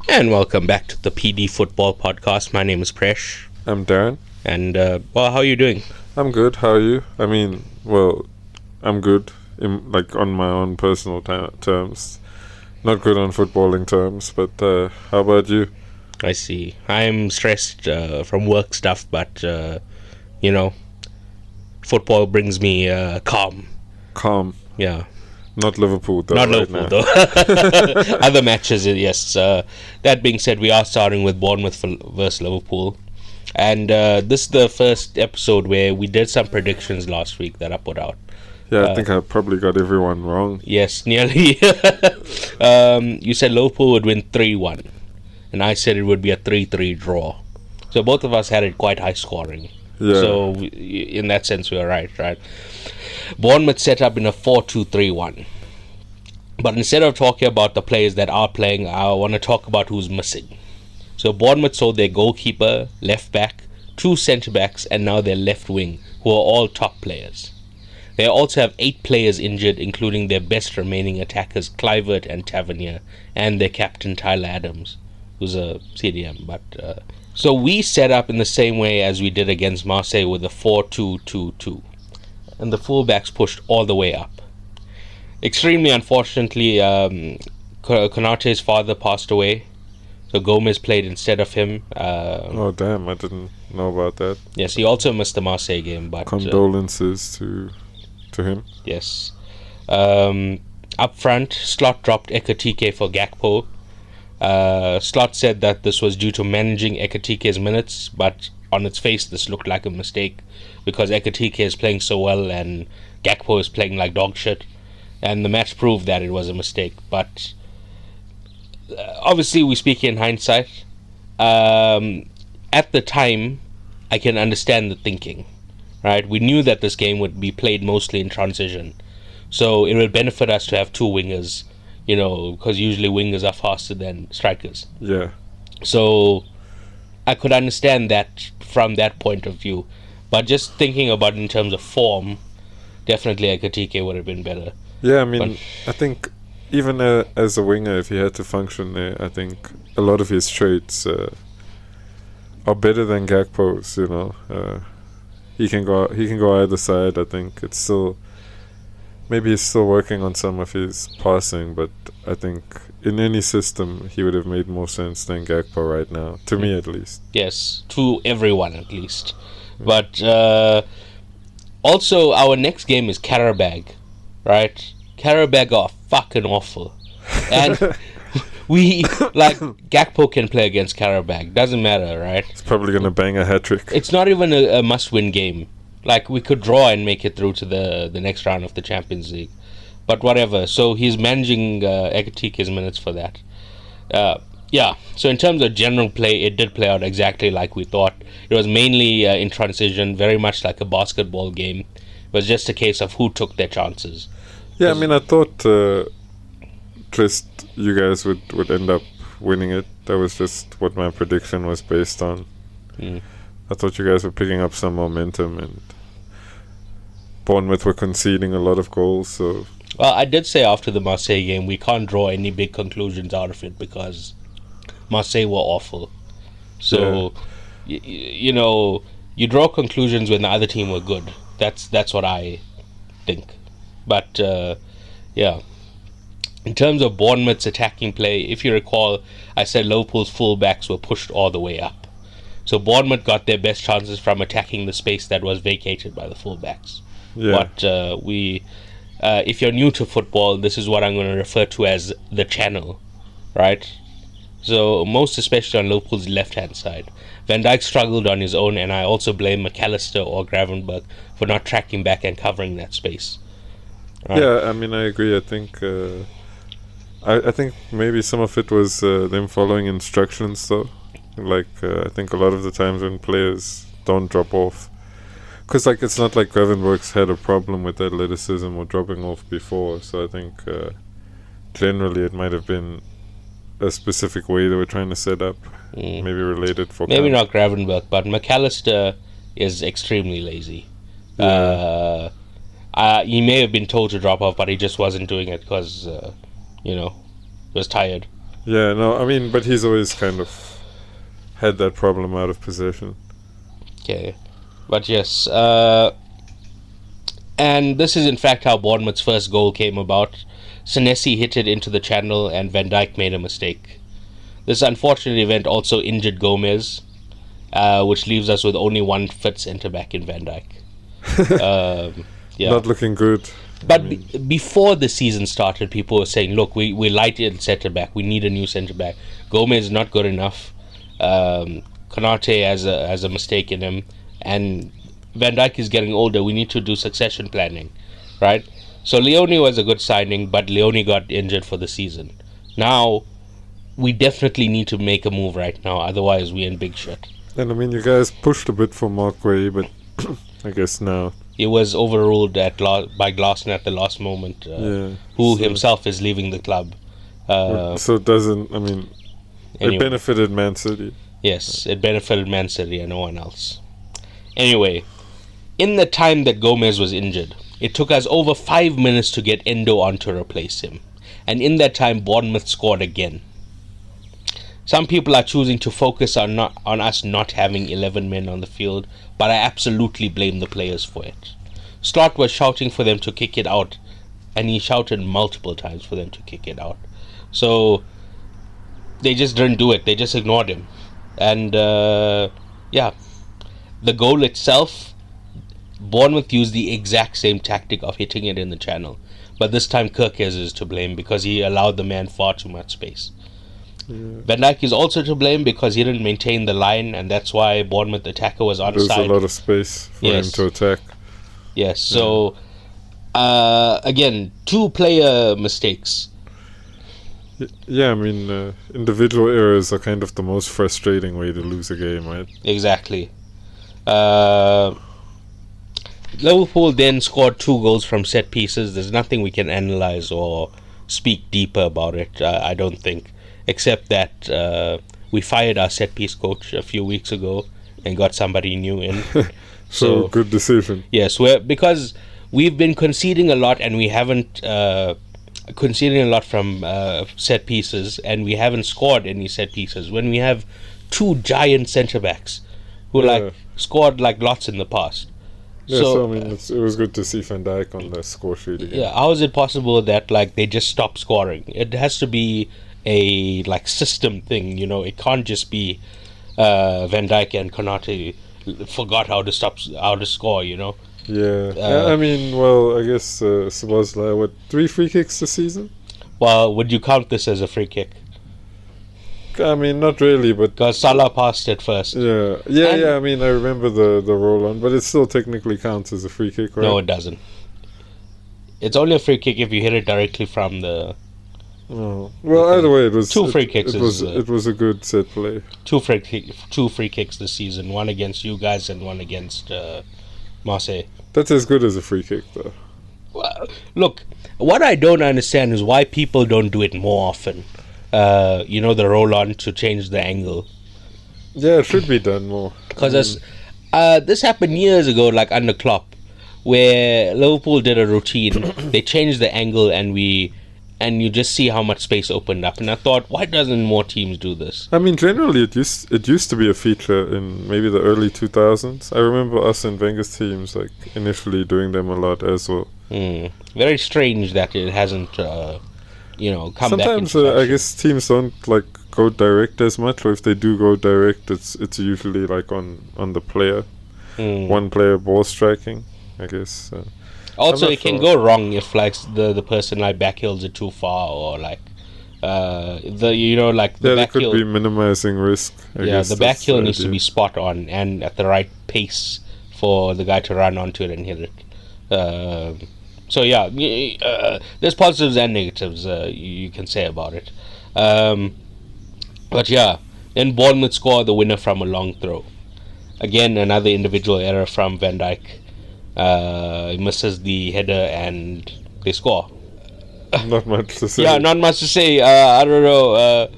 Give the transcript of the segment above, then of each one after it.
And welcome back to the PD Football Podcast. My name is Presh. I'm Darren. And, how are you doing? I'm good. How are you? I'm good on my own personal terms. Not good on footballing terms, but how about you? I see. I'm stressed from work stuff, but, football brings me calm. Calm. Yeah. Not Liverpool, though. Not right Liverpool, now. though. Other matches, yes. That being said, we are starting with Bournemouth versus Liverpool. And this is the first episode where we did some predictions last week that I put out. Yeah, I think I probably got everyone wrong. Yes, nearly. You said Liverpool would win 3-1. And I said it would be a 3-3 draw. So both of us had it quite high scoring. Yeah. So in that sense, we were right? Bournemouth set up in a 4-2-3-1. But instead of talking about the players that are playing, I want to talk about who's missing. So Bournemouth sold their goalkeeper, left back, 2 centre backs, and now their left wing, who are all top players. They also have 8 players injured, including their best remaining attackers, Kluivert and Tavernier, and their captain, Tyler Adams, who's a CDM. So we set up in the same way as we did against Marseille with a 4-2-2-2. And the fullbacks pushed all the way up. Extremely unfortunately, Konate's father passed away, so Gomez played instead of him. Oh, damn, I didn't know about that. Yes, he also missed the Marseille game. But condolences to him. Yes. Up front, Slot dropped Ekatike for Gakpo. Slot said that this was due to managing Ekatike's minutes, but on its face this looked like a mistake because Ekatike is playing so well and Gakpo is playing like dog shit, and the match proved that it was a mistake. But obviously we speak in hindsight. At the time I can understand the thinking, right? We knew that this game would be played mostly in transition, so it would benefit us to have 2 wingers, because usually wingers are faster than strikers. Yeah. So I could understand that from that point of view, but just thinking about it in terms of form, definitely Ekatike would have been better. Yeah, I think even as a winger, if he had to function there, I think a lot of his traits are better than Gakpo's. He can go either side. I think it's still, maybe he's still working on some of his passing, but I think in any system he would have made more sense than Gakpo right now, to me at least. Yes, to everyone at least. But also our next game is Karabag, right? Karabag are fucking awful. And Gakpo can play against Karabag, doesn't matter, right? It's probably going to bang a hat-trick. It's not even a must-win game. We could draw and make it through to the next round of the Champions League. But whatever. So he's managing Ekatike's minutes for that. So in terms of general play, it did play out exactly like we thought. It was mainly in transition, very much like a basketball game. It was just a case of who took their chances. Yeah, I thought just you guys would end up winning it. That was just what my prediction was based on. I thought you guys were picking up some momentum, and Bournemouth were conceding a lot of goals. So, well, I did say after the Marseille game we can't draw any big conclusions out of it because Marseille were awful. So, yeah. You draw conclusions when the other team were good. That's what I think. But yeah, in terms of Bournemouth's attacking play, if you recall, I said Liverpool's fullbacks were pushed all the way up. So Bournemouth got their best chances from attacking the space that was vacated by the fullbacks. Yeah. But if you're new to football, this is what I'm going to refer to as the channel, right? So most especially on Liverpool's left-hand side. Van Dijk struggled on his own, and I also blame McAllister or Gravenberch for not tracking back and covering that space. Right? Yeah, I agree. I think I think maybe some of it was them following instructions, though. I think a lot of the times when players don't drop off, because it's not like Gravenberch's had a problem with athleticism or dropping off before, so I think generally it might have been a specific way they were trying to set up, maybe related for maybe not Gravenberch, but McAllister is extremely lazy. Yeah. He may have been told to drop off, but he just wasn't doing it because he was tired. Yeah, no, I mean, but he's always kind of had that problem out of possession. Okay. But yes, and this is in fact how Bournemouth's first goal came about. Senesi hit it into the channel and Van Dijk made a mistake. This unfortunate event also injured Gomez, which leaves us with only one fit centre-back in Van Dijk. Yeah. Not looking good. But before the season started, people were saying, look, we're light in centre-back. We need a new centre-back. Gomez is not good enough. Konate has a mistake in him. And Van Dijk is getting older. We need to do succession planning, right? So Leone was a good signing, but Leone got injured for the season. Now, we definitely need to make a move right now. Otherwise, we're in big shit. And I mean, you guys pushed a bit for Mark Way, but I guess now it was overruled by Glasner at the last moment, who himself is leaving the club. So it doesn't, I mean, anyway. It benefited Man City. Yes, it benefited Man City and no one else. Anyway, in the time that Gomez was injured, it took us over 5 minutes to get Endo on to replace him. And in that time, Bournemouth scored again. Some people are choosing to focus on us not having 11 men on the field, but I absolutely blame the players for it. Slot was shouting for them to kick it out, and he shouted multiple times for them to kick it out. So they just didn't do it. They just ignored him. And the goal itself, Bournemouth used the exact same tactic of hitting it in the channel. But this time Kirkes is to blame because he allowed the man far too much space. Yeah. Van Dijk is also to blame because he didn't maintain the line, and that's why Bournemouth attacker was onside. There's a lot of space for him to attack. Yes, so again, 2 player mistakes. Yeah, I mean, individual errors are kind of the most frustrating way to lose a game, right? Exactly. Liverpool then scored 2 goals from set pieces. There's nothing we can analyze or speak deeper about it, I don't think. Except that we fired our set-piece coach a few weeks ago and got somebody new in. So good decision. Yes, because we've been conceding a lot and we haven't conceding a lot from set pieces, and we haven't scored any set pieces. When we have 2 giant centre-backs who scored like lots in the past. Yeah, so I mean, it was good to see Van Dijk on the score sheet again. Yeah, how is it possible that they just stop scoring? It has to be a system thing, it can't just be Van Dijk and Konate forgot how to score, Yeah, I mean, well, I guess Szoboszlai, 3 free kicks this season? Well, would you count this as a free kick? I mean, not really, but because Salah passed it first. Yeah. I mean, I remember the roll on, but it still technically counts as a free kick, right? No, it doesn't. It's only a free kick if you hit it directly from the. Oh. Well, either way, it was 2 free kicks. It was a good set play. 2 free kicks this season. One against you guys and one against Marseille. That's as good as a free kick, though. Well, look, what I don't understand is why people don't do it more often. The roll on to change the angle. Yeah, it should be done more. Because this happened years ago, under Klopp, where Liverpool did a routine. They changed the angle, and you just see how much space opened up. And I thought, why doesn't more teams do this? I mean, generally, it used to be a feature in maybe the early 2000s. I remember us and Wenger's teams initially doing them a lot as well. Very strange that it hasn't. Come sometimes back. I guess teams don't go direct as much, or if they do go direct, it's usually on the player, one player ball striking, I guess. Also, it can go wrong if the person backhills it too far, or the there could be minimizing risk. I guess the backhill needs to be spot on and at the right pace for the guy to run onto it and hit it. There's positives and negatives you can say about it. But yeah, then Bournemouth score the winner from a long throw. Again, another individual error from Van Dijk. He misses the header and they score. Not much to say. Yeah, not much to say. I don't know.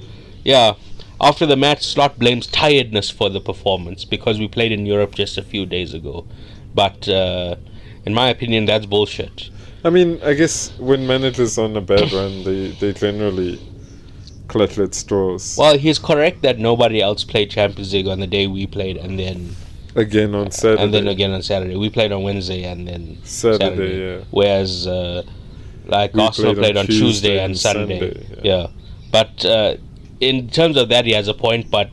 After the match, Slot blames tiredness for the performance because we played in Europe just a few days ago. But in my opinion, that's bullshit. I mean, I guess when managers on a bad run, they generally clutch at straws. Well, he's correct that nobody else played Champions League on the day we played, and then Again on Saturday. and then again on Saturday. We played on Wednesday and then Saturday. Yeah. Whereas like We Arsenal played on Tuesday and Sunday. Yeah. But in terms of that, he has a point, but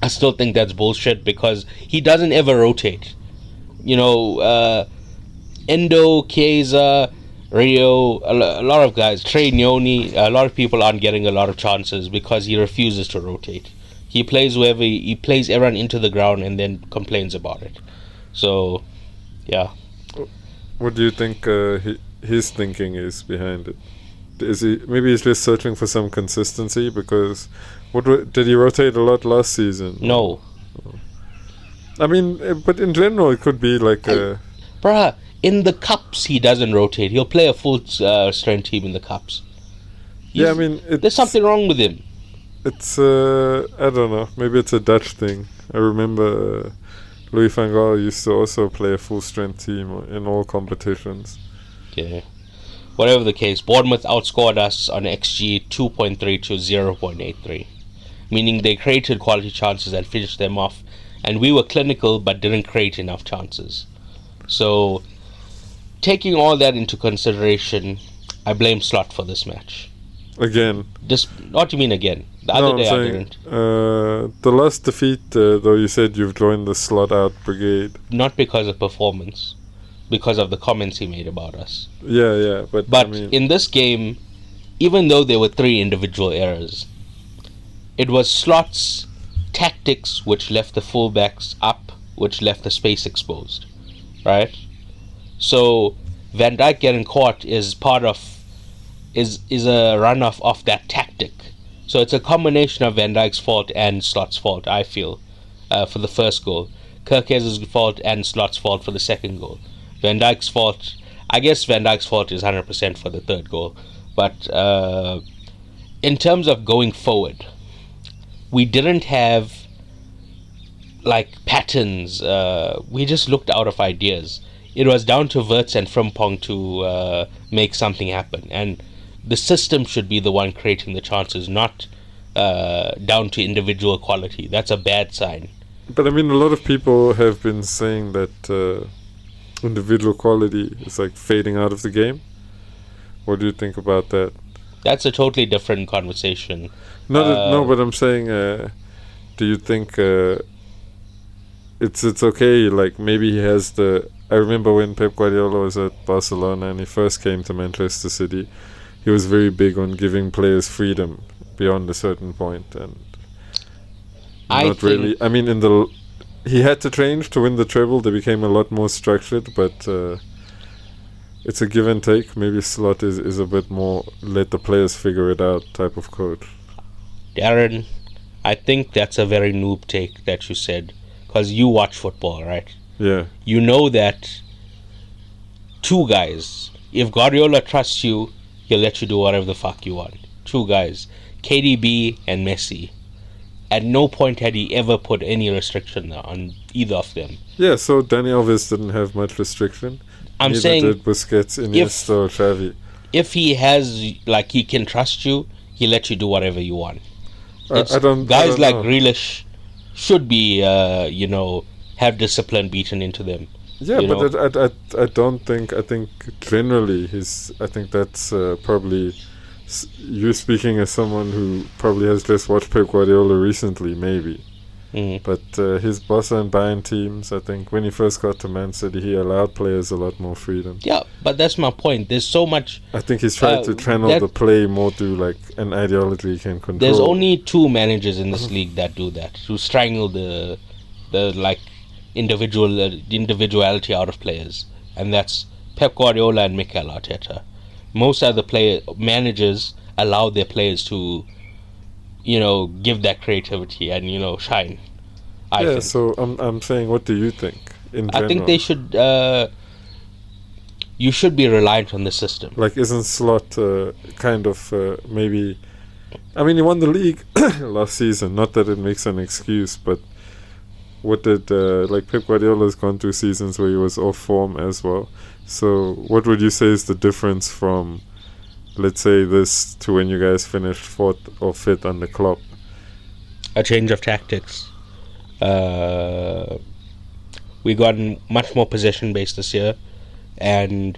I still think that's bullshit because he doesn't ever rotate. Endo, Chiesa, Rio, a lot of guys, Trey Nyoni, a lot of people aren't getting a lot of chances because he refuses to rotate. He plays wherever he plays everyone into the ground and then complains about it. So, yeah. What do you think his thinking is behind it? Is he maybe he's just searching for some consistency? Because did he rotate a lot last season? No. I mean, but in general, it could be like bruh, in the cups he doesn't rotate. He'll play a full strength team in the cups. I mean, there's something wrong with him. It's I don't know. Maybe it's a Dutch thing. I remember Louis van Gaal used to also play a full strength team in all competitions. Okay. Whatever the case, Bournemouth outscored us on XG 2.3 to 0.83, meaning they created quality chances and finished them off, and we were clinical but didn't create enough chances. So, taking all that into consideration, I blame Slot for this match. Again. What do you mean again? The other day I didn't. The last defeat, though, you said you've joined the Slot out brigade. Not because of performance, because of the comments he made about us. Yeah, but I mean, in this game, even though there were 3 individual errors, it was Slot's tactics which left the fullbacks up, which left the space exposed, right? So Van Dijk getting caught is part of is a runoff of that tactic. So it's a combination of Van Dijk's fault and Slot's fault, I feel, for the first goal. Kirkes' fault and Slot's fault for the second goal. Van Dijk's fault, I guess Van Dijk's fault is 100% for the third goal. But in terms of going forward, we didn't have like patterns. We just looked out of ideas. It was down to Wirtz and Frimpong to make something happen. And the system should be the one creating the chances, not down to individual quality. That's a bad sign. But I mean, a lot of people have been saying that individual quality is like fading out of the game. What do you think about that? That's a totally different conversation. No, but I'm saying, do you think it's okay? Like maybe he has the. I remember when Pep Guardiola was at Barcelona and he first came to Manchester City, he was very big on giving players freedom beyond a certain point, and I mean, he had to change to win the treble. They became a lot more structured, but it's a give and take. Maybe Slot is a bit more let the players figure it out type of coach. Darren, I think that's a very noob take that you said, because you watch football, right? Yeah. You know that 2 guys, if Guardiola trusts you, he'll let you do whatever the fuck you want. 2 guys, KDB and Messi. At no point had he ever put any restriction on either of them. Yeah, so Dani Alves didn't have much restriction. I'm Neither saying did Busquets, Iniesta, or Xavi. If he has, like, he can trust you, he'll let you do whatever you want. Guys like Grealish should be, have discipline beaten into them. Yeah, but I don't think. I think generally I think that's probably you speaking as someone who probably has just watched Pep Guardiola recently, maybe. Mm. But his Barca and Bayern teams, I think when he first got to Man City, he allowed players a lot more freedom. Yeah, but that's my point. There's so much. I think he's tried to channel the play more to like an ideology he can control. There's only 2 managers in this league that do that, to strangle the like individuality out of players, and that's Pep Guardiola and Mikel Arteta. Most other managers allow their players to, give that creativity and shine. I think. So I'm saying, what do you think in general? I think they should. You should be reliant on the system. Like, isn't Slot kind of maybe? I mean, he won the league last season. Not that it makes an excuse, but what did like Pep Guardiola's gone through seasons where he was off form as well. So what would you say is the difference from let's say this to when you guys finished 4th or 5th under Klopp? A change of tactics. We got much more possession based this year, and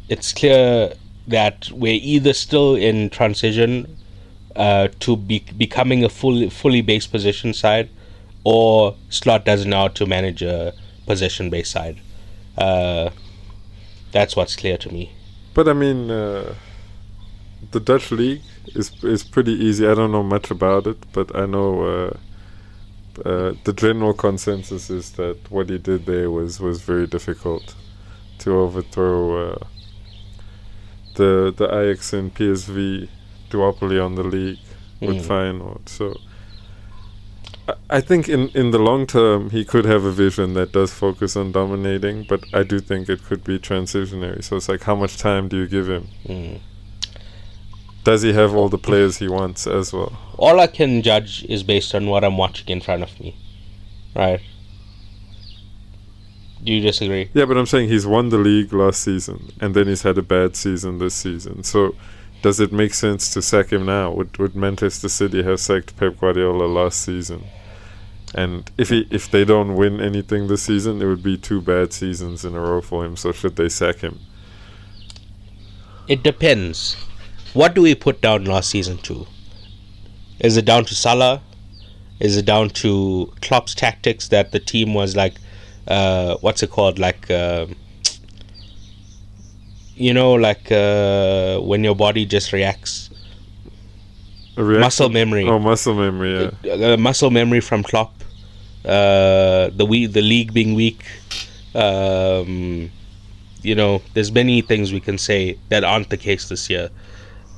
it's clear that we're either still in transition to becoming a fully based possession side, or Slot doesn't know how to manage a possession based side. That's what's clear to me. But I mean, the Dutch league is pretty easy. I don't know much about it, but I know the general consensus is that what he did there was very difficult to overthrow the Ajax and PSV duopoly on the league with Feyenoord. So I think in the long term he could have a vision that does focus on dominating, but I do think it could be transitionary. So it's like, how much time do you give him? Does he have all the players he wants as well? All I can judge is based on what I'm watching in front of me, right? Do you disagree? Yeah, but I'm saying he's won the league last season, and then he's had a bad season this season. So does it make sense to sack him now? Would Manchester City have sacked Pep Guardiola last season? And if they don't win anything this season, it would be 2 bad seasons in a row for him. So should they sack him? It depends. What do we put down last season to? Is it down to Salah? Is it down to Klopp's tactics that the team was like, what's it called? Like, when your body just reacts. Muscle memory. Oh, muscle memory, yeah. Muscle memory from Klopp. The league being weak. There's many things we can say that aren't the case this year.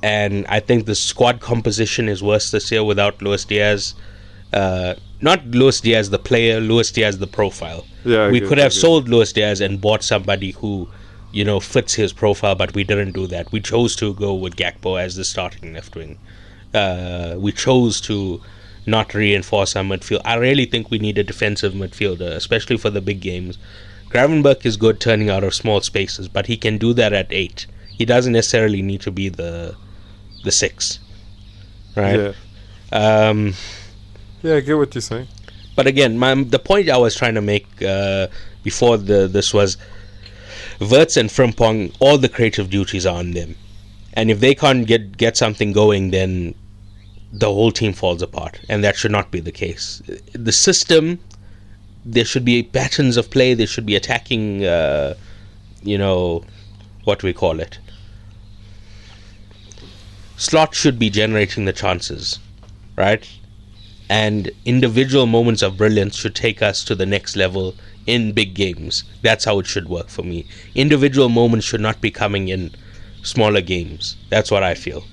And I think the squad composition is worse this year without Luis Diaz. Not Luis Diaz the player, Luis Diaz the profile. Yeah, we could have sold Luis Diaz and bought somebody who, fits his profile, but we didn't do that. We chose to go with Gakpo as the starting left wing. We chose to not reinforce our midfield. I really think we need a defensive midfielder, especially for the big games. Gravenberch is good turning out of small spaces, but he can do that at 8. He doesn't necessarily need to be the 6, right? Yeah. Yeah, I get what you're saying. But again, the point I was trying to make before this was Wirtz and Frimpong, all the creative duties are on them. And if they can't get something going, then the whole team falls apart. And that should not be the case. The system, there should be patterns of play. There should be attacking, what do we call it? Slot should be generating the chances, right? And individual moments of brilliance should take us to the next level in big games. That's how it should work for me. Individual moments should not be coming in smaller games. That's what I feel.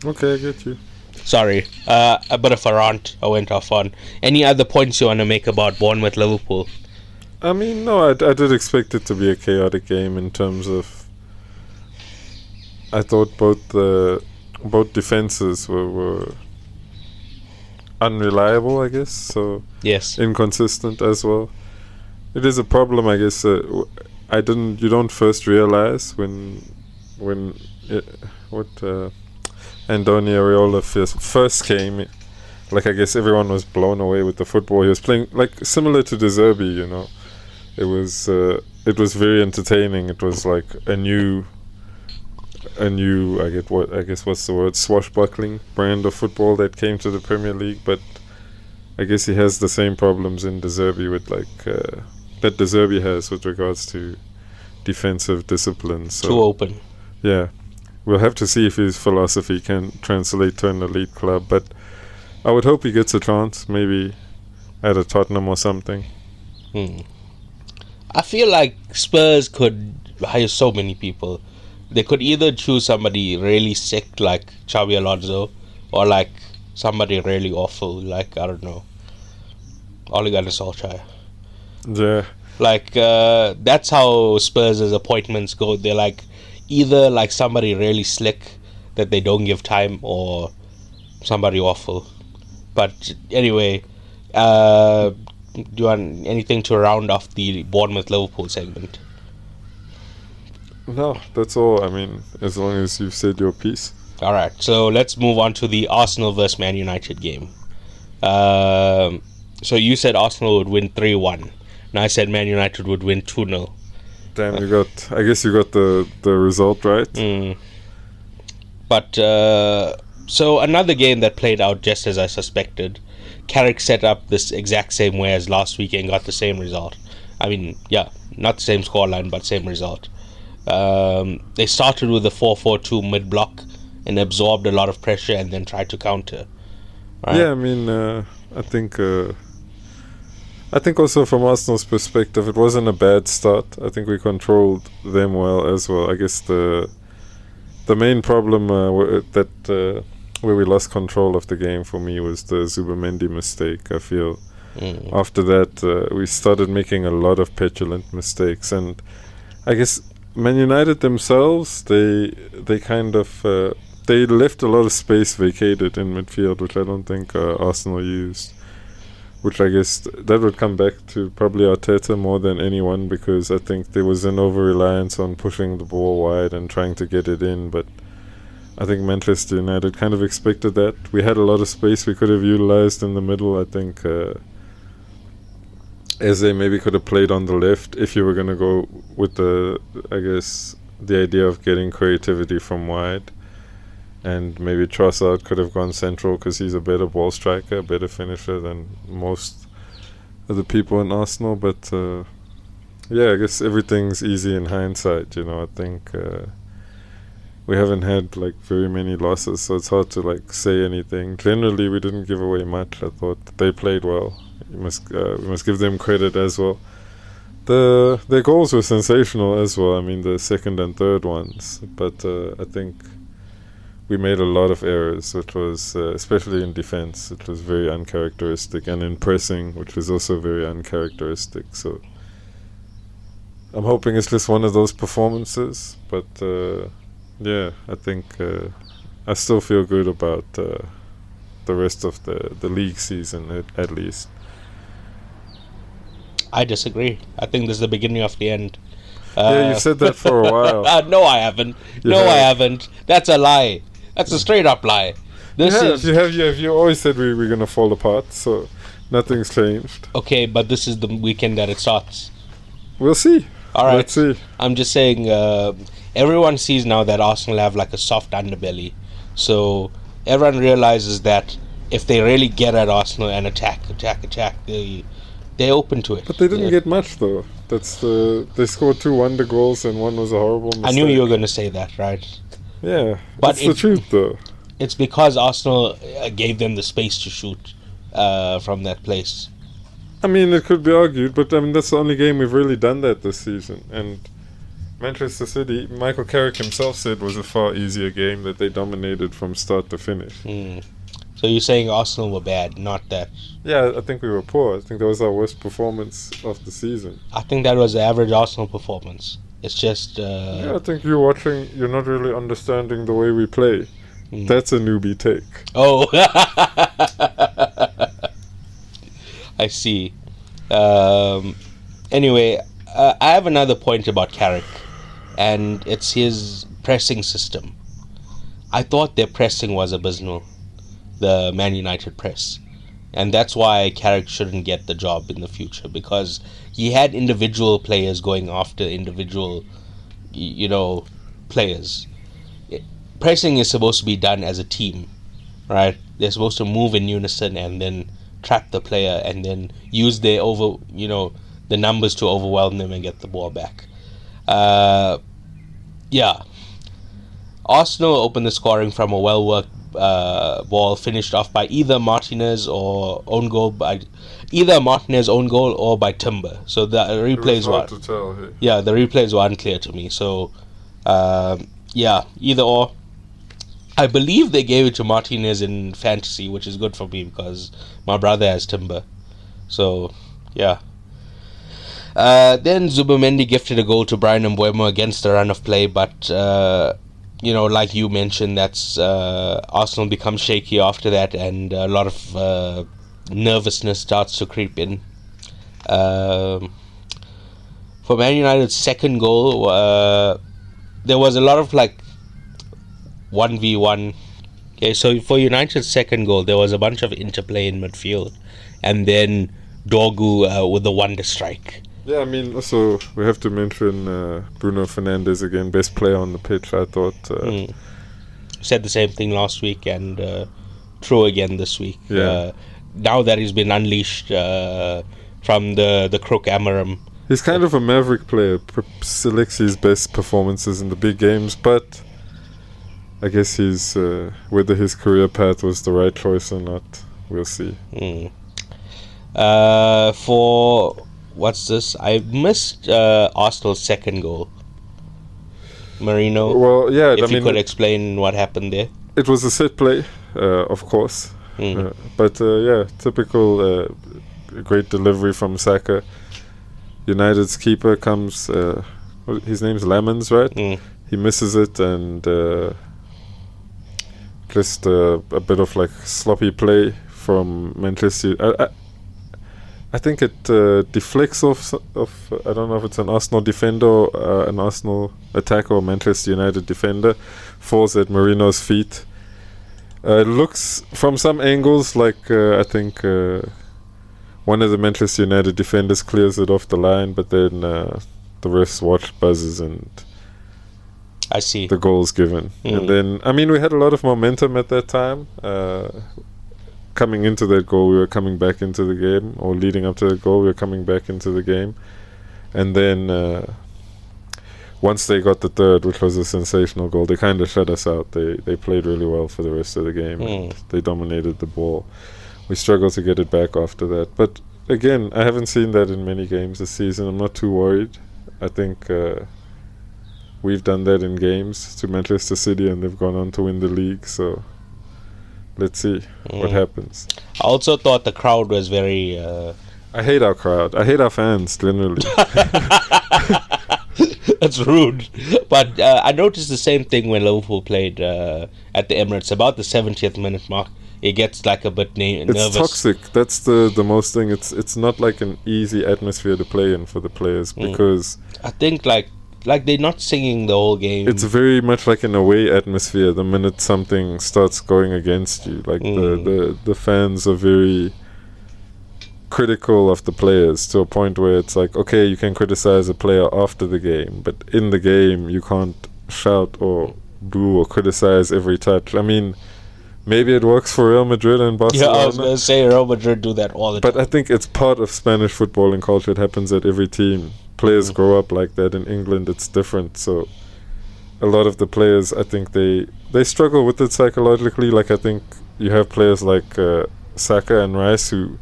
Okay, I get you. Sorry, a bit of a rant I went off on. Any other points you want to make about Bournemouth Liverpool? I mean, no, I did expect it to be a chaotic game in terms of... I thought both defenses were unreliable, I guess. So yes, inconsistent as well. It is a problem, I guess. You don't first realize when Andoni Areola first came. Like, I guess everyone was blown away with the football he was playing. Like, similar to De Zerbi, It was very entertaining. It was like a new what's the word, swashbuckling brand of football that came to the Premier League. But I guess he has the same problems in De Zerbi with that De Zerbi has with regards to defensive discipline. So, too open. Yeah, we'll have to see if his philosophy can translate to an elite club. But I would hope he gets a chance, maybe at a Tottenham or something. I feel like Spurs could hire so many people. They could either choose somebody really sick like Xabi Alonso, or like somebody really awful like, I don't know, Ole Gunnar Solskjaer. Yeah. Like, that's how Spurs' appointments go. They're like either like somebody really slick that they don't give time, or somebody awful. But anyway, do you want anything to round off the Bournemouth Liverpool segment? No, that's all. I mean, as long as you've said your piece. All right, so let's move on to the Arsenal versus Man United game. So you said Arsenal would win 3-1. And I said Man United would win 2-0. Damn, I guess you got the result right. But, so another game that played out just as I suspected. Carrick set up this exact same way as last week and got the same result. I mean, yeah, not the same scoreline, but same result. They started with a 4-4-2 mid-block and absorbed a lot of pressure and then tried to counter. Right? Yeah, I mean, I think also from Arsenal's perspective, it wasn't a bad start. I think we controlled them well as well. I guess the main problem where we lost control of the game for me was the Zubamendi mistake. I feel after that we started making a lot of petulant mistakes, and I guess Man United themselves they kind of they left a lot of space vacated in midfield, which I don't think Arsenal used. Which I guess that would come back to probably Arteta more than anyone, because I think there was an over-reliance on pushing the ball wide and trying to get it in, but I think Manchester United kind of expected that. We had a lot of space we could have utilized in the middle. I think Eze maybe could have played on the left if you were going to go with the idea of getting creativity from wide. And maybe Trossard could have gone central because he's a better ball striker, a better finisher than most of the people in Arsenal. But yeah, I guess everything's easy in hindsight. I think we haven't had like very many losses, so it's hard to like say anything. Generally, we didn't give away much. I thought they played well. We must give them credit as well. Their goals were sensational as well. I mean, the second and third ones. But I think we made a lot of errors, which was, especially in defense, it was very uncharacteristic, and in pressing, which was also very uncharacteristic. So I'm hoping it's just one of those performances, but yeah, I think I still feel good about the rest of the league season, at least. I disagree. I think this is the beginning of the end. Yeah, you said that for a while. No, I haven't. I haven't. That's a lie. That's a straight up lie. You always said we were gonna fall apart, so nothing's changed. Okay, but this is the weekend that it starts. We'll see. All right. Let's see. I'm just saying, everyone sees now that Arsenal have like a soft underbelly, so everyone realizes that if they really get at Arsenal and attack, they're open to it. But they didn't get much though. They scored 2 wonder goals and one was a horrible mistake. I knew you were going to say that, right? Yeah, but it's the truth though. It's because Arsenal gave them the space to shoot from that place. I mean, it could be argued, but I mean that's the only game we've really done that this season. And Manchester City, Michael Carrick himself said, was a far easier game that they dominated from start to finish. So you're saying Arsenal were bad, not that? Yeah, I think we were poor. I think that was our worst performance of the season. I think that was the average Arsenal performance. It's just... yeah, I think you're not really understanding the way we play. That's a newbie take. Oh. I see. Anyway, I have another point about Carrick, and it's his pressing system. I thought their pressing was abysmal, the Man United press. And that's why Carrick shouldn't get the job in the future, because he had individual players going after individual, players. Pressing is supposed to be done as a team, right? They're supposed to move in unison and then trap the player and then use their the numbers to overwhelm them and get the ball back. Yeah. Arsenal opened the scoring from a well-worked ball finished off by either Martinez or own goal by Timber. So the replays were the replays were unclear to me. So either or. I believe they gave it to Martinez in fantasy, which is good for me because my brother has Timber. So yeah. Then Zubamendi gifted a goal to Brian Mbeumo against the run of play, but like you mentioned, that's Arsenal becomes shaky after that, and a lot of nervousness starts to creep in. For Man United's second goal, there was a lot of like 1v1. Okay, so for United's second goal, there was a bunch of interplay in midfield, and then Dorgu with the wonder strike. Yeah, I mean, also we have to mention Bruno Fernandes again, best player on the pitch. I thought. Said the same thing last week, and true again this week. Yeah. Now that he's been unleashed from the crook Amarim. He's kind of a maverick player, selects his best performances in the big games, but I guess he's whether his career path was the right choice or not, we'll see. For what's this? I missed Arsenal's second goal. Marino. Well, yeah, if you could explain what happened there. It was a set play, of course, but yeah, typical great delivery from Saka. United's keeper comes. His name's Lemons, right? He misses it, and just a bit of like sloppy play from Manchester. I think it deflects off I don't know if it's an Arsenal defender or an Arsenal attacker or Manchester United defender, falls at Marino's feet. It looks from some angles like I think one of the Manchester United defenders clears it off the line, but then the ref's watch buzzes and I see the goal's given. And then I mean we had a lot of momentum at that time. Coming into that goal, we were coming back into the game, or leading up to the goal, we were coming back into the game. And then once they got the third, which was a sensational goal, they kind of shut us out. They played really well for the rest of the game. And they dominated the ball. We struggled to get it back after that. But again, I haven't seen that in many games this season. I'm not too worried. I think we've done that in games to Manchester City, and they've gone on to win the league. So let's see what happens. I also thought the crowd was very... I hate our crowd. I hate our fans, generally. That's rude. But I noticed the same thing when Liverpool played at the Emirates. About the 70th minute mark, it gets like a bit nervous. It's toxic. That's the most thing. It's not like an easy atmosphere to play in for the players, because... I think like they're not singing the whole game. It's very much like an away atmosphere the minute something starts going against you. Like the fans are very critical of the players to a point where it's like, okay, you can criticize a player after the game, but in the game you can't shout or boo or criticize every touch. I mean, maybe it works for Real Madrid and Barcelona. Yeah, I was going to say Real Madrid do that all the time. But I think it's part of Spanish footballing culture. It happens at every team. Players grow up like that. In England it's different, so a lot of the players, I think they struggle with it psychologically. Like I think you have players like Saka and Rice who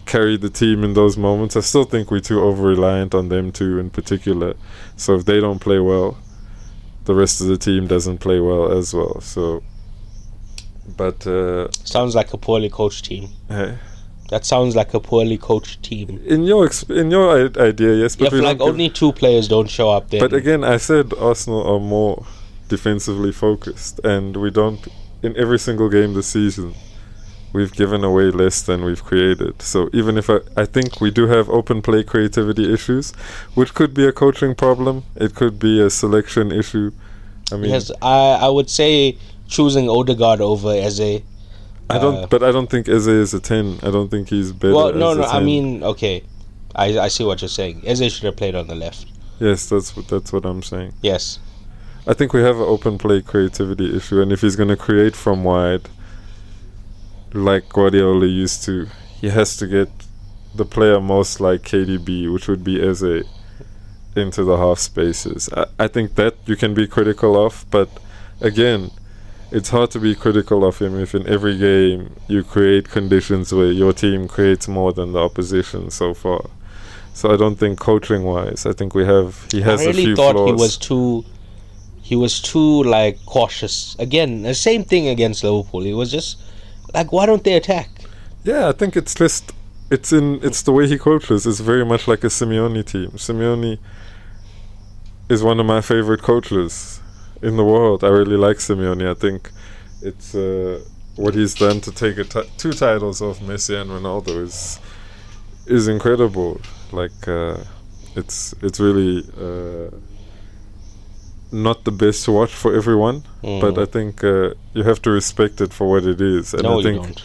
carry the team in those moments. I still think we're too over-reliant on them too in particular, so if they don't play well, the rest of the team doesn't play well as well. So but sounds like a poorly coached team. That sounds like a poorly coached team. In your idea, yes. But if like only two players don't show up there. But again, I said Arsenal are more defensively focused, and we don't. In every single game this season, we've given away less than we've created. So even if I think we do have open play creativity issues, which could be a coaching problem, it could be a selection issue. I mean, yes, I would say choosing Odegaard over Eze. But I don't think Eze is a 10. I don't think he's better. Well, no, as a 10. I mean, okay, I see what you're saying. Eze should have played on the left. Yes, that's what I'm saying. Yes, I think we have an open play creativity issue, and if he's going to create from wide, like Guardiola used to, he has to get the player most like KDB, which would be Eze, into the half spaces. I think that you can be critical of, but again, it's hard to be critical of him if in every game you create conditions where your team creates more than the opposition so far. So I don't think coaching wise, I think he has a few flaws. I really thought he was too like cautious. Again, the same thing against Liverpool. He was just like, why don't they attack? Yeah, I think it's the way he coaches. It's very much like a Simeone team. Simeone is one of my favorite coaches in the world. I really like Simeone. I think it's what he's done to take two titles off Messi and Ronaldo is incredible. Like it's really not the best to watch for everyone, but I think you have to respect it for what it is. And No, I think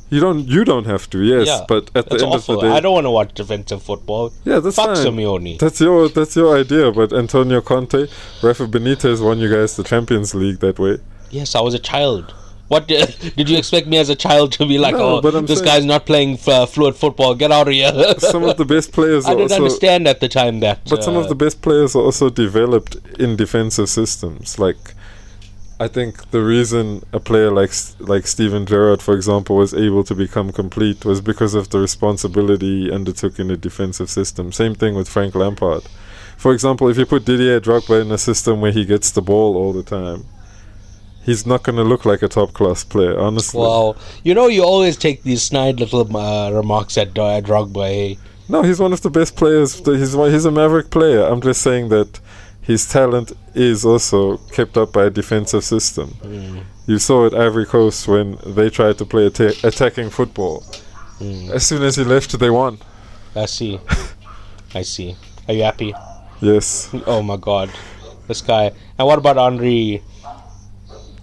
you don't. you don't have to, yes, Yeah, but at the That's end awful. of the day, I don't want to watch defensive football. yeah, that's Fuck fine. Simeone. That's your idea. But Antonio Conte, Rafa Benitez won you guys the Champions League that way. Yes, I was a child. What did you expect me as a child to be like? No, Oh, but I'm this saying- guy's not playing fluid football. Get out of here. Some of the best players I are didn't also, understand at the time that. but some of the best players are also developed in defensive systems. Like, I think the reason a player like Steven Gerrard, for example, was able to become complete was because of the responsibility he undertook in a defensive system. Same thing with Frank Lampard. For example, if you put Didier Drogba in a system where he gets the ball all the time, he's not going to look like a top-class player, honestly. Well, you always take these snide little remarks at Drogba. Hey? No, he's one of the best players. He's a maverick player. I'm just saying that his talent is also kept up by a defensive system. You saw at Ivory Coast when they tried to play attacking football. As soon as he left, they won. I see. Are you happy? Yes. Oh my God, this guy. And what about Henry?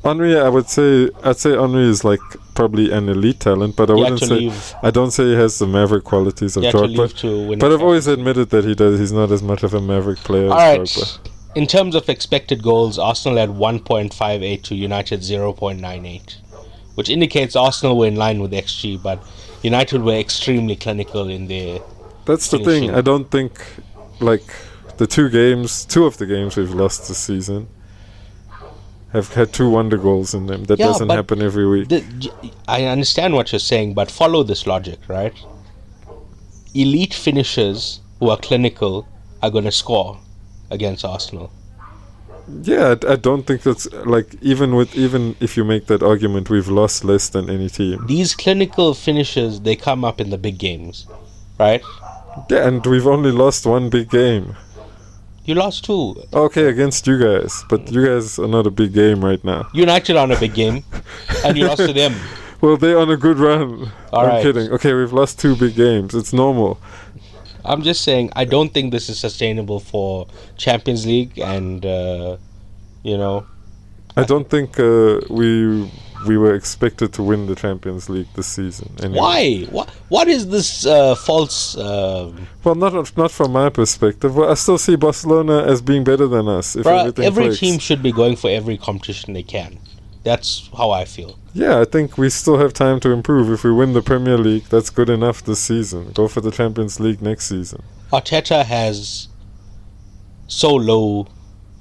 Henry, I'd say Henry is like probably an elite talent, but I don't say he has the maverick qualities of Drogba. But I've always admitted that he does. He's not as much of a maverick player as Drogba. In terms of expected goals, Arsenal had 1.58 to United 0.98, which indicates Arsenal were in line with XG, but United were extremely clinical in their. That's the thing. I don't think like two of the games we've lost this season have had 2 wonder goals in them. That doesn't happen every week. I understand what you're saying, but follow this logic, right? Elite finishers who are clinical are going to score against Arsenal. Yeah, I don't think that's like even if you make that argument, we've lost less than any team. These clinical finishers, they come up in the big games, right? Yeah, and we've only lost 1 big game. You lost 2. Okay, against you guys, but you guys are not a big game right now. United on a big game, and you lost to them. Well, they're on a good run. I'm right. kidding. Okay, we've lost 2 big games. It's normal. I'm just saying, I don't think this is sustainable for Champions League, and I don't think we were expected to win the Champions League this season. Anyway. Why? What is this false? Well, not from my perspective. Well, I still see Barcelona as being better than us. If Every clicks. team should be going for every competition they can. That's how I feel. Yeah, I think we still have time to improve. If we win the Premier League, that's good enough this season. Go for the Champions League next season. Arteta has so low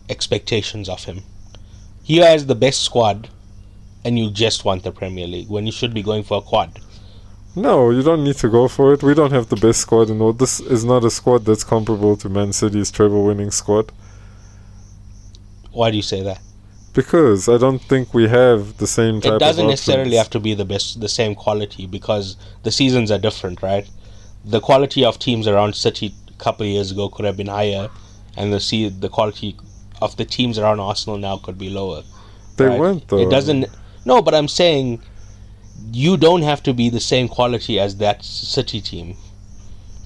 expectations of him. He has the best squad, and you just want the Premier League when you should be going for a quad. No, you don't need to go for it. We don't have the best squad in the world. This is not a squad that's comparable to Man City's treble-winning squad. Why do you say that? Because I don't think we have the same type of It doesn't options. necessarily have to be the same quality, because the seasons are different, right? The quality of teams around City a couple of years ago could have been higher, and the quality of the teams around Arsenal now could be lower. They weren't, though. It doesn't. No, but I'm saying you don't have to be the same quality as that City team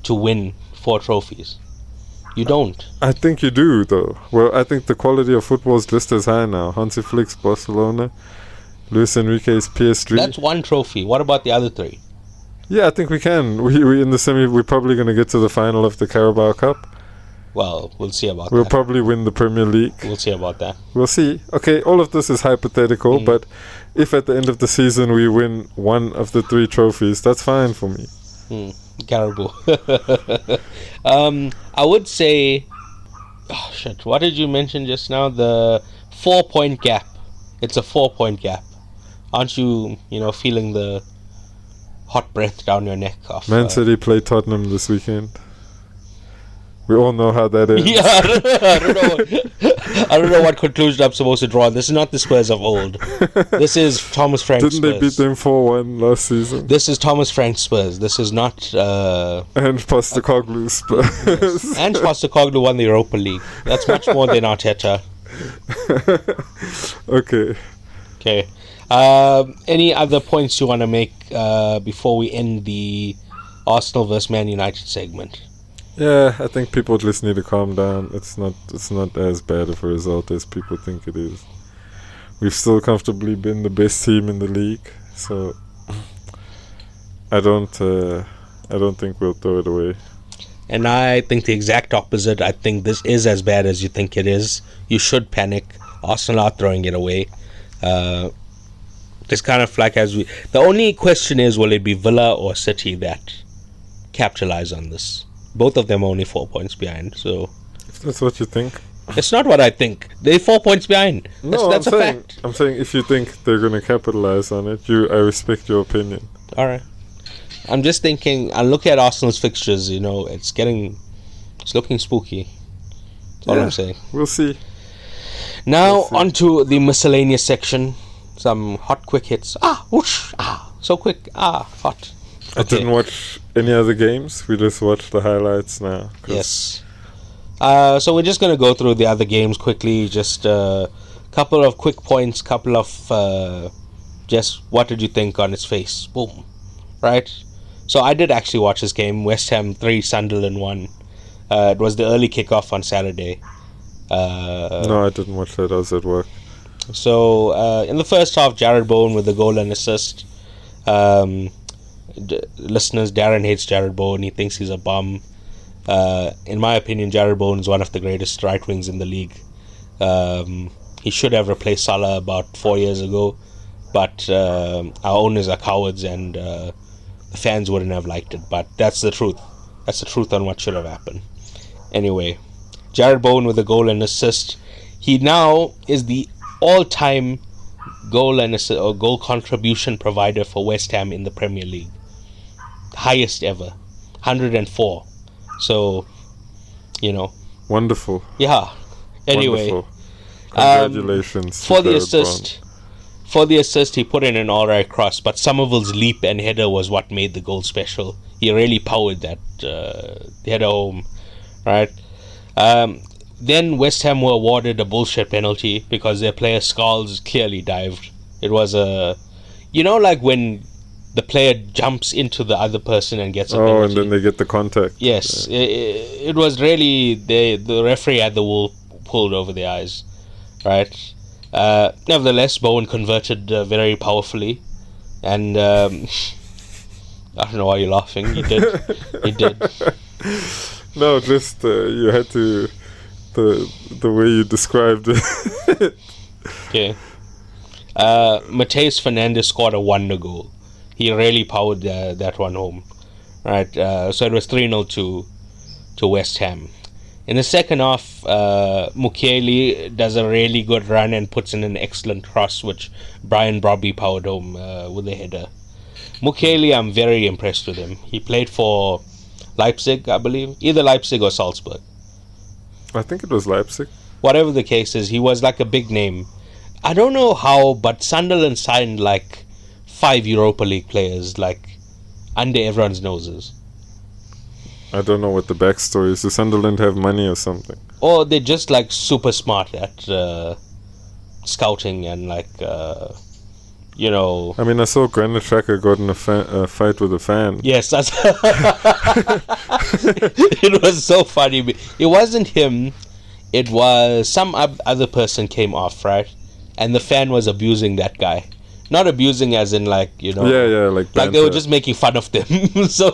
to win 4 trophies. You don't. I think you do, though. Well, I think the quality of football is just as high now. Hansi Flick's Barcelona, Luis Enrique's PSG. That's 1 trophy. What about the other 3? Yeah, I think we can. We in the semi. We're probably going to get to the final of the Carabao Cup. Well, we'll see about We'll that. probably win the Premier League. We'll see about that. We'll see. Okay, all of this is hypothetical, but if at the end of the season we win 1 of the 3 trophies, that's fine for me. Caribou. I would say, oh shit, what did you mention just now? The 4-point gap. It's a 4-point gap. Aren't you, feeling the hot breath down your neck of Man City play Tottenham this weekend. We all know how that ends. Yeah, I don't know what conclusion I'm supposed to draw. This is not the Spurs of old. This is Thomas Frank Didn't Spurs. they beat them 4-1 last season? This is Thomas Frank Spurs. This is not... and Postecoglou Spurs. Yes. And Postecoglou won the Europa League. That's much more than Arteta. Okay. Any other points you want to make before we end the Arsenal vs Man United segment? Yeah, I think people just need to calm down. It's not as bad of a result as people think it is. We've still comfortably been the best team in the league, so I don't think we'll throw it away. And I think the exact opposite. I think this is as bad as you think it is. You should panic. Arsenal are throwing it away. It's kind of like the only question is, will it be Villa or City that capitalize on this? Both of them are only 4 points behind. So if that's what you think. It's not what I think. They're 4 points behind. That's a fact. I'm saying if you think they're going to capitalize on it, I respect your opinion. All right. I'm just thinking. I look at Arsenal's fixtures. It's looking spooky. That's all I'm saying. We'll see. Now onto the miscellaneous section. Some hot, quick hits. Whoosh! So quick. Hot. I didn't watch any other games. We just watched the highlights now. Yes. So we're just going to go through the other games quickly. Just a couple of quick points, couple of just what did you think on its face. Boom. Right? So I did actually watch this game. West Ham 3, Sunderland 1. It was the early kickoff on Saturday. No, I didn't watch that. I was at work. So in the first half, Jared Bowen with a goal and assist. Listeners, Darren hates Jared Bowen. He thinks he's a bum. In my opinion, Jared Bowen is one of the greatest right wings in the league. He should have replaced Salah about 4 years ago, but our owners are cowards and the fans wouldn't have liked it. But that's the truth. That's the truth on what should have happened. Anyway, Jared Bowen with a goal and assist. He now is the all-time goal and assist, or goal contribution provider for West Ham in the Premier League. Highest ever, 104. So, Wonderful. Yeah. Anyway, Wonderful. Congratulations. For the assist, he put in an alright cross, but Somerville's leap and header was what made the goal special. He really powered that header home, right? Then West Ham were awarded a bullshit penalty because their player Skulls clearly dived. It was like when the player jumps into the other person and gets a penalty. And then they get the contact. Yes, it was really the referee had the wool pulled over their eyes, right? Nevertheless, Bowen converted very powerfully, and I don't know why you're laughing. He did. He did. No, just you had to the way you described it. Okay. Mateus Fernandes scored a wonder goal. He really powered that one home, right? So it was 3-0 to West Ham. In the second half, Mukiele does a really good run and puts in an excellent cross, which Brian Brobby powered home with a header. Mukiele, I'm very impressed with him. He played for Leipzig, I believe. Either Leipzig or Salzburg. I think it was Leipzig. Whatever the case is, he was like a big name. I don't know how, but Sunderland signed like 5 Europa League players, like under everyone's noses. I don't know what the backstory is. Does Sunderland have money or something? Or they're just like super smart at scouting and like, I mean, I saw Granit Xhaka got in a fight with a fan. Yes, that's it was so funny. It wasn't him. It was some other person came off, right? And the fan was abusing that guy. Not abusing as in like, like they were just making fun of them. So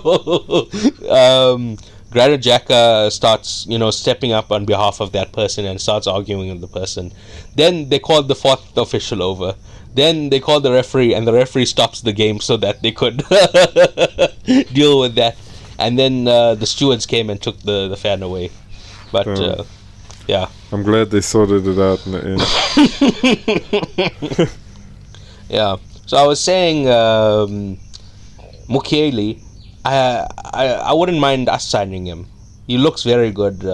Granit Xhaka starts, stepping up on behalf of that person and starts arguing with the person. Then they called the fourth official over. Then they called the referee, and the referee stops the game so that they could deal with that. And then the stewards came and took the fan away. But yeah, I'm glad they sorted it out in the end. Yeah. So I was saying, Mukiele, I wouldn't mind us signing him. He looks very good,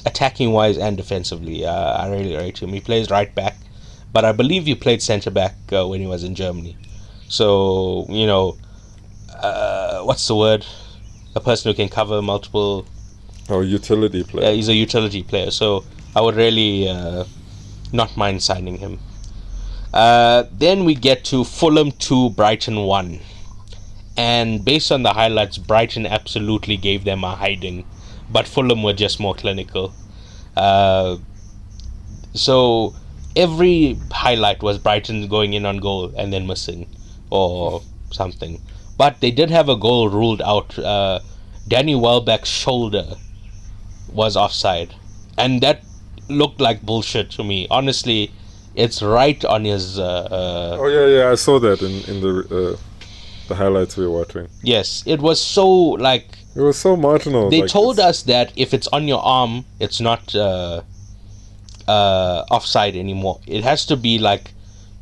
attacking wise and defensively. I really rate him. He plays right back, but I believe he played centre back when he was in Germany. So what's the word? A person who can cover multiple. Oh, utility player. Yeah, he's a utility player. So I would really not mind signing him. Then we get to Fulham 2, Brighton 1. And based on the highlights, Brighton absolutely gave them a hiding, but Fulham were just more clinical. So every highlight was Brighton going in on goal and then missing or something. But they did have a goal ruled out. Danny Welbeck's shoulder was offside, and that looked like bullshit to me. Honestly, it's right on his. Oh yeah, I saw that in the highlights we were watching. Yes, it was so like. It was so marginal. They like told us that if it's on your arm, it's not offside anymore. It has to be like,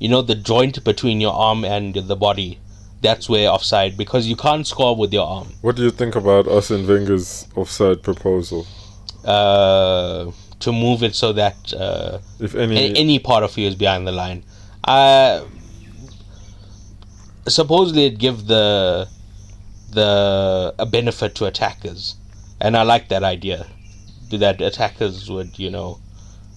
the joint between your arm and the body. That's where offside, because you can't score with your arm. What do you think about Arsene Wenger's offside proposal? To move it so that If any part of you is behind the line. Supposedly it give a benefit to attackers, and I like that idea, that attackers would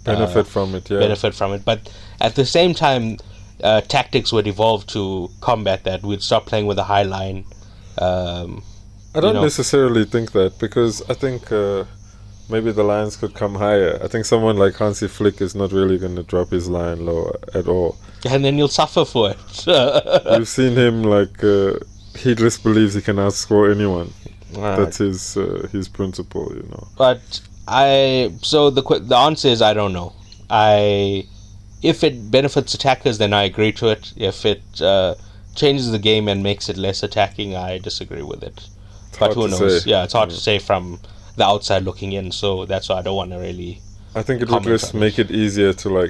benefit from it. Yeah. benefit from it. But at the same time, tactics would evolve to combat that. We'd stop playing with a high line. I don't necessarily think that, because I think maybe the lines could come higher. I think someone like Hansi Flick is not really going to drop his line low at all. And then you'll suffer for it. You've seen him he just believes he can outscore anyone. Right. That's his principle, But the answer is I don't know. If it benefits attackers, then I agree to it. If it changes the game and makes it less attacking, I disagree with it. But who knows? Say. Yeah, it's hard to say from the outside looking in. So that's why I don't want to really. I think it would just make it easier to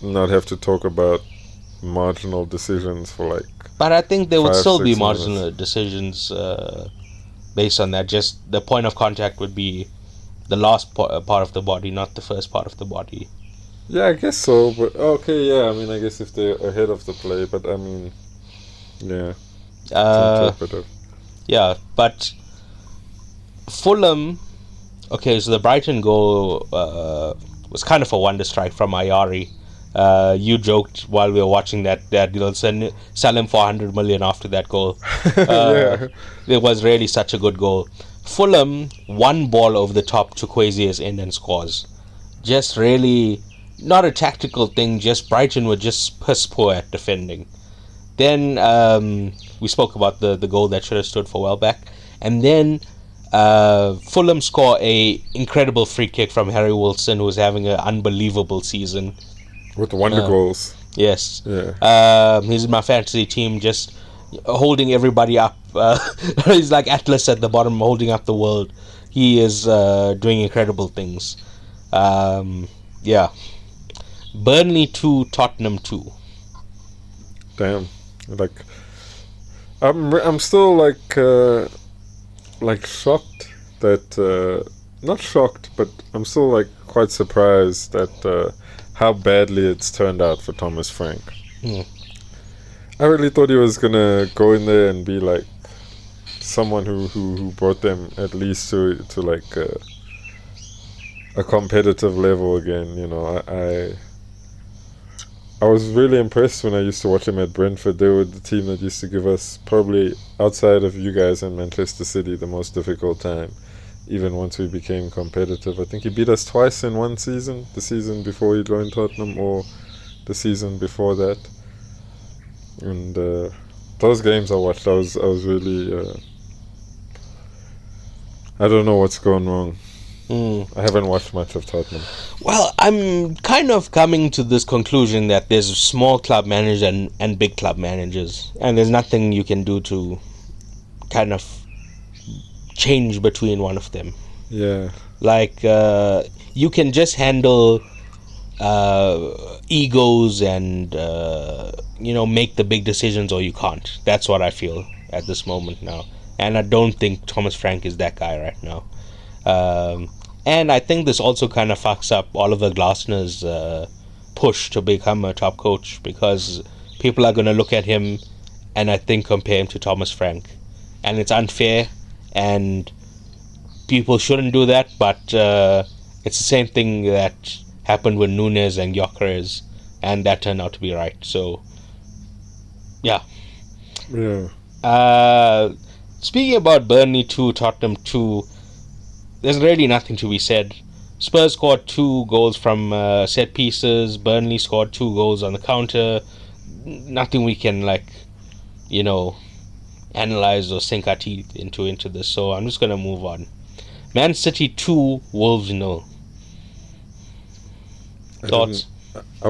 not have to talk about marginal decisions for But I think there would 5, still be 6 marginal minutes. decisions based on that. Just the point of contact would be the last part of the body, not the first part of the body. Yeah, I guess so. But okay, yeah. I mean, I guess if they're ahead of the play, but I mean, yeah. It's interpretive. Yeah, but Fulham. Okay, so the Brighton goal was kind of a wonder strike from Ayari. You joked while we were watching that they'll sell him for 100 million after that goal. Yeah. It was really such a good goal. Fulham, one ball over the top to Kwesi's end and scores. Just really not a tactical thing. Just Brighton were just piss poor at defending. Then we spoke about the goal that should have stood for Welbeck, and then Fulham score a incredible free kick from Harry Wilson, who's having an unbelievable season. With wonder goals. Yes. Yeah. He's in my fantasy team, just holding everybody up. He's like Atlas at the bottom, holding up the world. He is doing incredible things. Yeah. Burnley 2, Tottenham 2. Damn. I'm still shocked that not shocked, but I'm still quite surprised at how badly it's turned out for Thomas Frank. I really thought he was gonna go in there and be someone who brought them at least to a competitive level again. I was really impressed when I used to watch him at Brentford. They were the team that used to give us, probably outside of you guys and Manchester City, the most difficult time, even once we became competitive. I think he beat us twice in one season, the season before he joined Tottenham or the season before that. And those games I watched, I was really I don't know what's going wrong. I haven't watched much of Tottenham. Well, I'm kind of coming to this conclusion that there's small club managers and big club managers, and there's nothing you can do to kind of change between one of them. Yeah. You can just handle egos and make the big decisions, or you can't. That's what I feel at this moment now, and I don't think Thomas Frank is that guy right now. And I think this also kind of fucks up Oliver Glasner's push to become a top coach, because people are going to look at him and I think compare him to Thomas Frank, and it's unfair, and people shouldn't do that, but it's the same thing that happened with Nunes and Gyökeres, and that turned out to be right. So yeah. Speaking about Burnley 2, Tottenham 2, there's really nothing to be said. Spurs scored 2 goals from set pieces. Burnley scored 2 goals on the counter. Nothing we can analyze or sink our teeth into this. So I'm just gonna move on. Man City 2, Wolves 0. Thoughts? I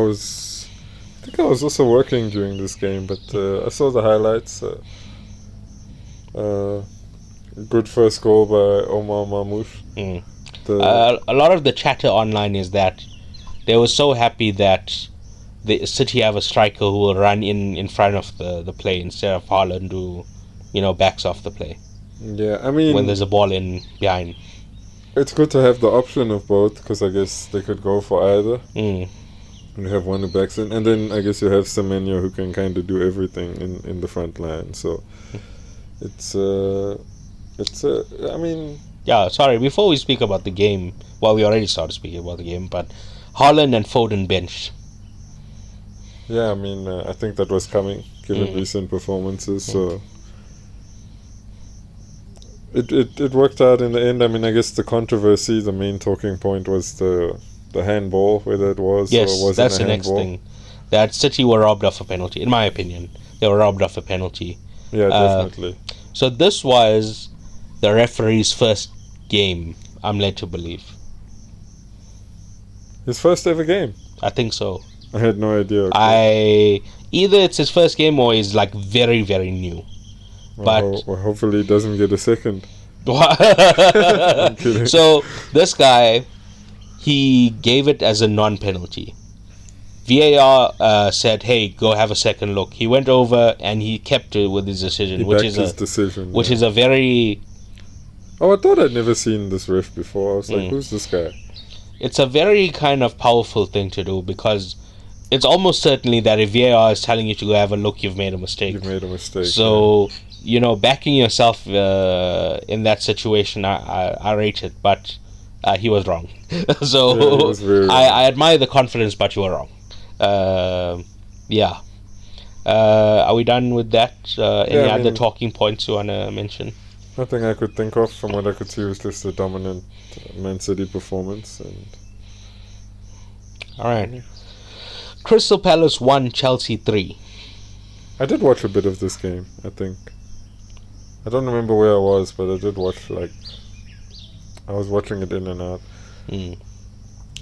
think I was also working during this game, but I saw the highlights. Good first goal by Omar Mamouche. A lot of the chatter online is that they were so happy that the City have a striker who will run in front of the play instead of Haaland who, backs off the play. Yeah, I mean, when there's a ball in behind. It's good to have the option of both, because I guess they could go for either. You have one who backs in, and then I guess you have Semenyo who can kind of do everything in the front line. So I mean... Yeah, sorry, before we speak about the game, well, we already started speaking about the game, but Haaland and Foden benched. Yeah, I mean, I think that was coming, given recent performances, so... It worked out in the end. I mean, I guess the controversy, the main talking point was the handball, whether it was or wasn't that's a the next handball. thing. That City were robbed of a penalty, in my opinion. They were robbed of a penalty. Yeah, definitely. So this was the referee's first game, I'm led to believe. His first ever game? I think so. I had no idea. Okay. Either it's his first game or he's like very, very new. Well, hopefully he doesn't get a second. I'm kidding. So this guy, he gave it as a non-penalty. VAR said, "Hey, go have a second look." He went over and he kept it with his decision, which is a very... Oh, I thought I'd never seen this ref before. I was like, who's this guy? It's a very kind of powerful thing to do, because it's almost certainly that if VAR is telling you to go have a look, you've made a mistake. So, backing yourself in that situation, I rate it, but he was wrong. So, yeah, I admire the confidence, but you were wrong. Yeah. Are we done with that? Any other talking points you want to mention? Nothing I could think of. From what I could see, was just a dominant Man City performance. All right. Crystal Palace 1, Chelsea 3. I did watch a bit of this game, I think. I don't remember where I was, but I did watch, I was watching it in and out.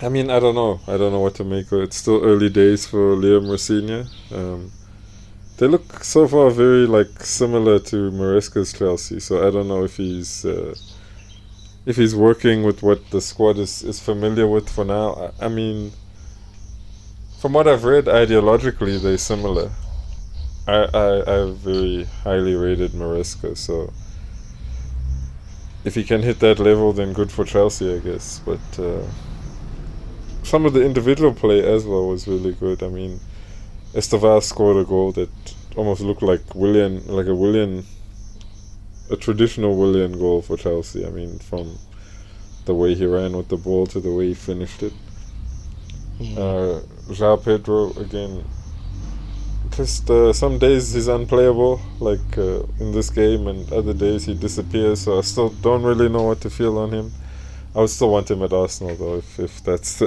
I mean, I don't know what to make of it. It's still early days for Liam Rossignol. They look so far very similar to Maresca's Chelsea, so I don't know if he's working with what the squad is familiar with for now. I mean, from what I've read, ideologically they're similar. I very highly rated Maresca, so if he can hit that level, then good for Chelsea, I guess. But some of the individual play as well was really good. I mean, Estevao scored a goal that almost looked like a traditional Willian goal for Chelsea. I mean, from the way he ran with the ball to the way he finished it. João Pedro, again, just some days he's unplayable, in this game, and other days he disappears, so I still don't really know what to feel on him. I would still want him at Arsenal, though, if that's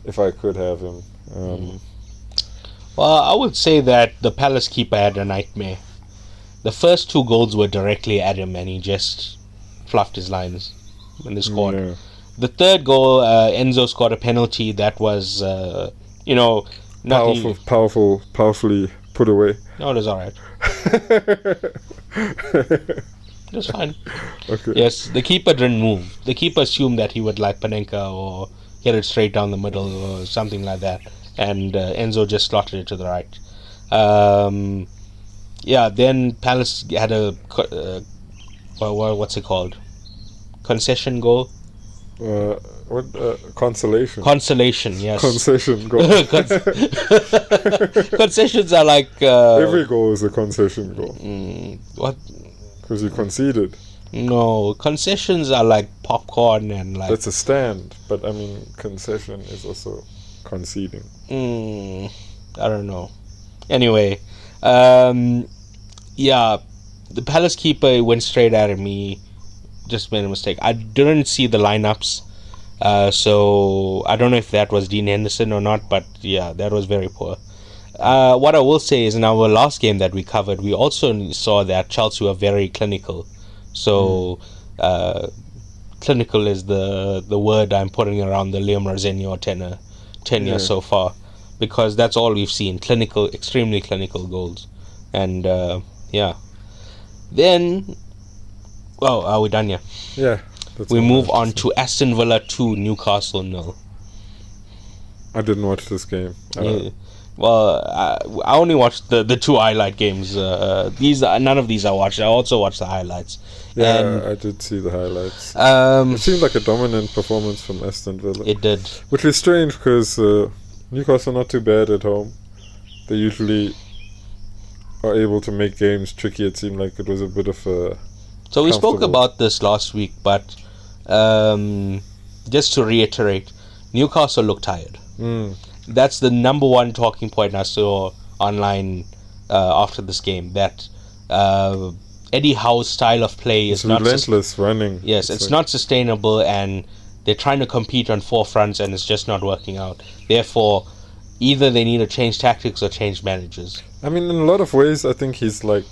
if I could have him. Well, I would say that the Palace keeper had a nightmare. The first 2 goals were directly at him, and he just fluffed his lines when they scored. Yeah. The third goal, Enzo scored a penalty that was, powerfully put away. No, it was alright. It was fine. Okay. Yes, the keeper didn't move. The keeper assumed that he would Panenka or get it straight down the middle or something like that. And Enzo just slotted it to the right. Then Palace had a what's it called? Concession goal. Consolation. Consolation, yes. Concession goal. Concessions are every goal is a concession goal. What? Because you conceded. No, concessions are like popcorn and That's a stand, but I mean, concession is also conceding. I don't know. Anyway, the Palace keeper went straight at me. Just made a mistake. I didn't see the lineups, so I don't know if that was Dean Henderson or not. But yeah, that was very poor. What I will say is, in our last game that we covered, we also saw that Chelsea were very clinical. So, clinical is the word I'm putting around the Liam Rosenior tenure so far, because that's all we've seen: clinical, extremely clinical goals, and yeah. Then, oh, are we done here? Yeah. We move on to Aston Villa 2, Newcastle 0. I didn't watch this game. Yeah. Well, I only watched the two highlight games. None of these I watched. I also watched the highlights. Yeah, And, I did see the highlights. It seemed like a dominant performance from Aston Villa. It did. Which is strange because Newcastle not too bad at home. They usually are able to make games tricky. It seemed like it was a bit of a... So we spoke about this last week, but just to reiterate, Newcastle looked tired. That's the number one talking point I saw online after this game. That Eddie Howe's style of play is not relentless running. Yes, it's not sustainable, and they're trying to compete on four fronts, and it's just not working out. Therefore, either they need to change tactics or change managers. I mean, in a lot of ways, I think he's like...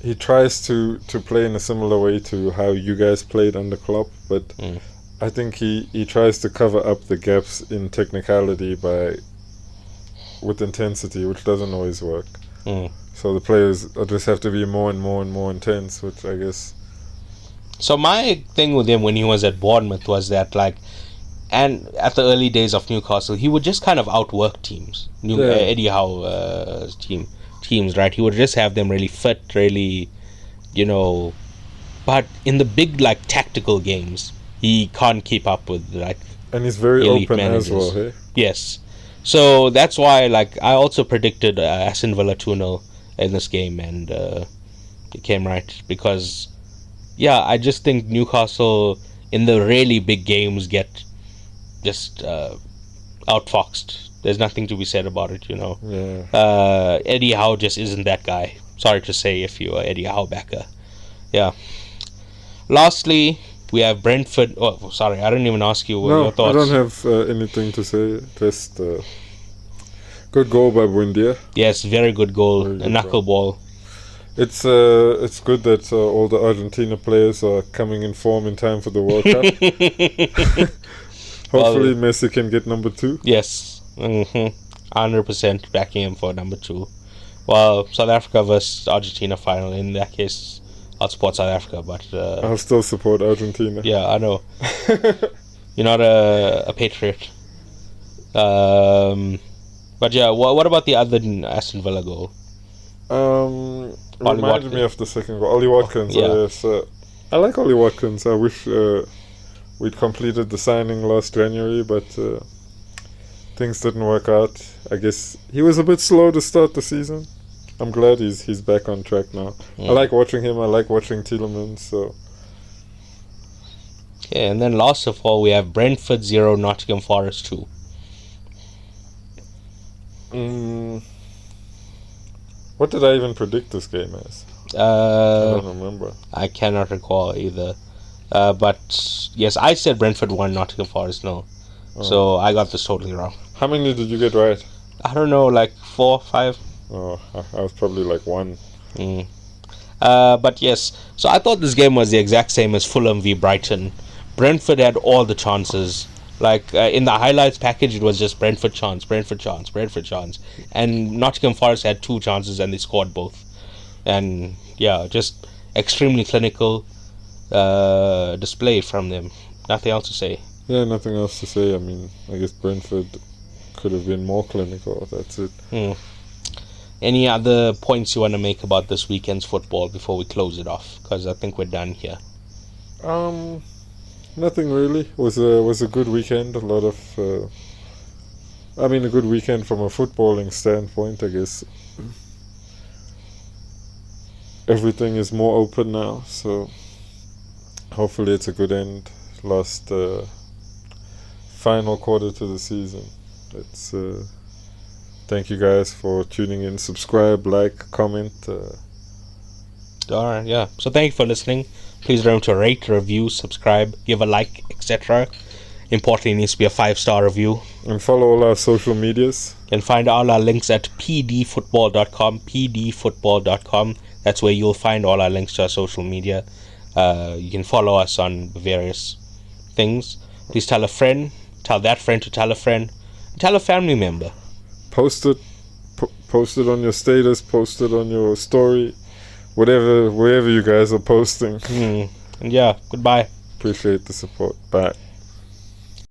He tries to play in a similar way to how you guys played under Klopp, but I think he tries to cover up the gaps in technicality with intensity, which doesn't always work. So the players just have to be more and more and more intense, which I guess... So my thing with him when he was at Bournemouth was that, like, and at the early days of Newcastle, he would just kind of outwork teams. Eddie Howe's teams, right? He would just have them really fit, really, but in the big, like, tactical games, he can't keep up with, like, and he's very open managers as well, hey? Yes. So that's why, like, I also predicted Aston Villa 2-0 in this game, and it came right, because, yeah, I just think Newcastle, in the really big games, get just outfoxed. There's nothing to be said about it, Yeah. Eddie Howe just isn't that guy. Sorry to say if you're Eddie Howe backer. Yeah. Lastly, we have Brentford. Oh, sorry, I didn't even ask you your thoughts. I don't have anything to say. Just good goal by Buendia. Yes, very good goal. A knuckleball. It's good that all the Argentina players are coming in form in time for the World Cup. Hopefully Messi can get number 2. Yes. 100% backing him for number 2. Well, South Africa versus Argentina final. In that case, I'll support South Africa, but I'll still support Argentina. Yeah, I know. You're not a patriot. But yeah, what about the other Aston Villa goal? Reminded me of the second goal. Ollie Watkins. Yes, I like Ollie Watkins. I wish we'd completed the signing last January, but things didn't work out. I guess he was a bit slow to start the season. I'm glad he's back on track now. I like watching him. I like watching Tielemans. So. Okay, and then last of all, we have Brentford 0, Nottingham Forest 2. What did I even predict this game as? I don't remember. I cannot recall either. But yes, I said Brentford 1, Nottingham Forest 0. So I got this totally wrong. How many did you get right? I don't know, like 4, 5. Oh, I was probably like 1. But yes, so I thought this game was the exact same as Fulham v Brighton. Brentford had all the chances. Like in the highlights package, it was just Brentford chance, and Nottingham Forest had 2 chances and they scored both. And yeah, just extremely clinical display from them. Nothing else to say. Yeah, nothing else to say. I mean, I guess Brentford could have been more clinical. That's it. Any other points you want to make about this weekend's football before we close it off? Because I think we're done here. Nothing really. It was a good weekend. A lot of, a good weekend from a footballing standpoint. I guess everything is more open now, so hopefully it's a good end. Last final quarter to the season. Let's thank you guys for tuning in. Subscribe, like, comment. All right, yeah. So thank you for listening. Please remember to rate, review, subscribe, give a like, etc. Importantly, it needs to be a 5-star review. And follow all our social medias. You can find all our links at pdfootball.com, pdfootball.com. That's where you'll find all our links to our social media. You can follow us on various things. Please tell a friend, tell that friend to tell a friend, and tell a family member. Post it on your status, post it on your story, wherever you guys are posting. And yeah, goodbye. Appreciate the support. Bye.